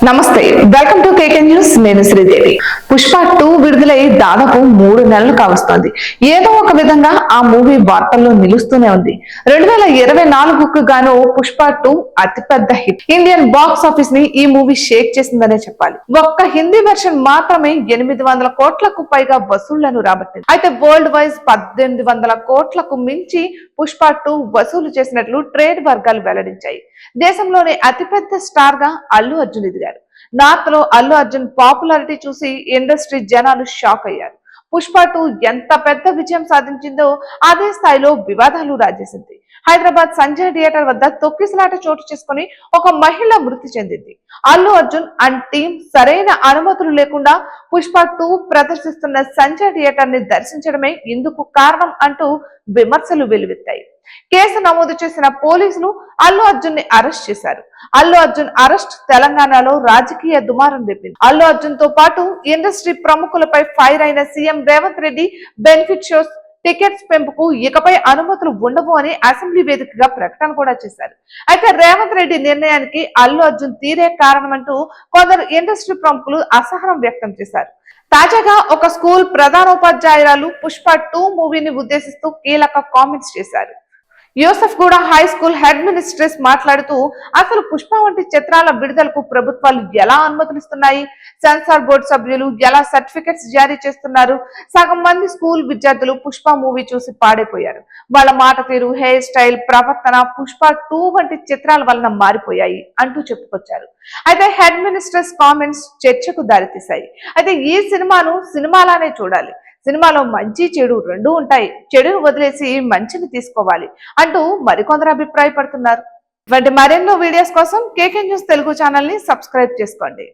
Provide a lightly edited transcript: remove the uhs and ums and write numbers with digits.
నమస్తే, welcome to KK news. నేను శ్రీదేవి. పుష్ప 2 విడుదలై దాదాపు 3 నెలలు కావస్తోంది. ఏదో ఒక విధంగా ఆ మూవీ వార్తల్లో నిలుస్తూనే ఉంది. 2024కు గాను పుష్ప 2 అతిపెద్ద హిట్. ఇండియన్ బాక్స్ ఆఫీస్ ని ఈ మూవీ షేక్ చేసిందనే చెప్పాలి. ఒక్క హిందీ వెర్షన్ మాత్రమే 800 కోట్లకు పైగా వసూళ్లను రాబట్టింది. అయితే వరల్డ్ వైజ్ 1800 కోట్లకు మించి పుష్ప 2 వసూలు చేసినట్లు ట్రేడ్ వర్గాలు వెల్లడించాయి. దేశంలోని అతిపెద్ద స్టార్ గా అల్లు అర్జున్ ఎదిగారు. నార్త్ లో అల్లు అర్జున్ పాపులారిటీ చూసి ఇండస్ట్రీ జనాలు షాక్ అయ్యారు. పుష్ప 2 ఎంత పెద్ద విజయం సాధించిందో అదే స్థాయిలో వివాదాలు రాజేసింది. హైదరాబాద్ సంజయ్ థియేటర్ వద్ద తొక్కిసలాట చోటు చేసుకుని ఒక మహిళ మృతి చెందింది. అల్లు అర్జున్ అండ్ టీం సరైన అనుమతులు లేకుండా పుష్ప 2 ప్రదర్శిస్తున్న సంజయ్ థియేటర్ ని దర్శించడమే ఇందుకు కారణం అంటూ విమర్శలు వెలువెత్తాయి. కేసు నమోదు చేసిన పోలీసులు అల్లు అర్జున్ ని అరెస్ట్ చేశారు. అల్లు అర్జున్ అరెస్ట్ తెలంగాణలో రాజకీయ దుమారం రేపింది. అల్లు అర్జున్ తో పాటు ఇండస్ట్రీ ప్రముఖులపై ఫైర్ అయిన CM Revanth Reddy benefit shows, tickets పెంపుకు ఇకపై అనుమతులు ఉండవు అని అసెంబ్లీ వేదికగా ప్రకటన కూడా చేశారు. అయితే రేవంత్ రెడ్డి నిర్ణయానికి అల్లు అర్జున్ తీరే కారణమంటూ కొందరు ఇండస్ట్రీ ప్రముఖులు అసహనం వ్యక్తం చేశారు. తాజాగా ఒక స్కూల్ ప్రధానోపాధ్యాయురాలు పుష్ప 2 మూవీని ఉద్దేశిస్తూ కీలక కామెంట్స్ చేశారు. యూసఫ్ గూడ హై స్కూల్ హెడ్ మినిస్ట్రెస్ మాట్లాడుతూ, అసలు పుష్ప వంటి చిత్రాల విడుదలకు ప్రభుత్వాలు ఎలా అనుమతులిస్తున్నాయి? సెన్సార్ బోర్డు సభ్యులు ఎలా సర్టిఫికెట్స్ జారీ చేస్తున్నారు? సగం మంది స్కూల్ విద్యార్థులు పుష్ప మూవీ చూసి పాడైపోయారు. వాళ్ళ మాట తీరు, హెయిర్ స్టైల్, ప్రవర్తన పుష్ప 2 వంటి చిత్రాల వలన మారిపోయాయి అంటూ చెప్పుకొచ్చారు. అయితే హెడ్ మినిస్ట్రెస్ కామెంట్స్ చర్చకు దారితీశాయి. అయితే ఈ సినిమాను సినిమాలానే చూడాలి. సినిమాలో మంచి చెడు రెండూ ఉంటాయి. చెడును వదిలేసి మంచిని తీసుకోవాలి అంటూ మరికొందరు అభిప్రాయపడుతున్నారు. ఇటువంటి మరెన్నో వీడియోస్ కోసం కేకే న్యూస్ తెలుగు ఛానల్ ని సబ్స్క్రైబ్ చేసుకోండి.